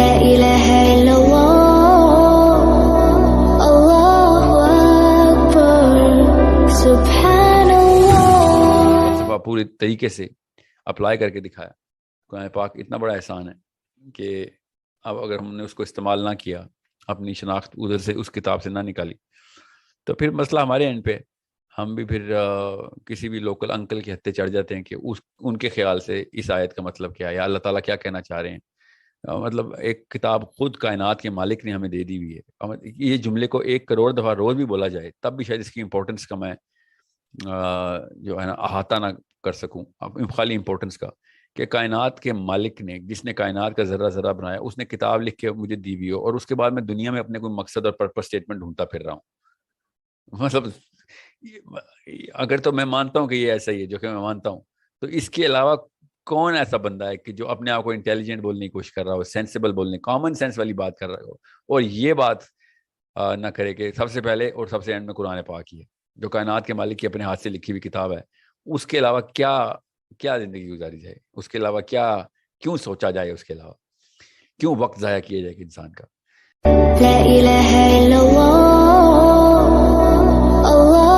لا الہ الا اللہ اللہ اکبر سبحان اللہ. فلسفہ پورے طریقے سے اپلائی کر کے دکھایا. قرآن پاک اتنا بڑا احسان ہے کہ اب اگر ہم نے اس کو استعمال نہ کیا، اپنی شناخت ادھر سے اس کتاب سے نہ نکالی، تو پھر مسئلہ ہمارے اینڈ پہ. ہم بھی پھر کسی بھی لوکل انکل کے ہتھے چڑھ جاتے ہیں کہ ان کے خیال سے اس آیت کا مطلب کیا ہے، یا اللہ تعالیٰ کیا کہنا چاہ رہے ہیں. مطلب ایک کتاب خود کائنات کے مالک نے ہمیں دے دی ہوئی ہے. یہ جملے کو 1 کروڑ دفعہ روز بھی بولا جائے تب بھی شاید اس کی امپورٹنس کا میں جو ہے نا احاطہ نہ کر سکوں. خالی امپورٹنس کا کہ کائنات کے مالک نے، جس نے کائنات کا ذرہ ذرہ بنایا، اس نے کتاب لکھ کے مجھے دی ہوئی ہو، اور اس کے بعد میں دنیا میں اپنے کوئی مقصد اور پرپس اسٹیٹمنٹ ڈھونڈتا پھر رہا ہوں. مطلب اگر تو میں مانتا ہوں کہ یہ ایسا ہی ہے جو کہ میں مانتا ہوں، تو اس کے علاوہ کون ایسا بندہ ہے کہ جو اپنے آپ کو انٹیلیجنٹ بولنے کی کوشش کر رہا ہو، سینسیبل بولنے، کامن سینس والی بات کر رہا ہو، اور یہ بات نہ کرے کہ سب سے پہلے اور سب سے اینڈ میں قرآن پاک ہی ہے جو کائنات کے مالک کی اپنے ہاتھ سے لکھی ہوئی کتاب ہے. اس کے علاوہ کیا زندگی گزاری جائے، اس کے علاوہ کیوں سوچا جائے، اس کے علاوہ کیوں وقت ضائع کیا جائے کہ انسان کا. لا الہ الا اللہ اللہ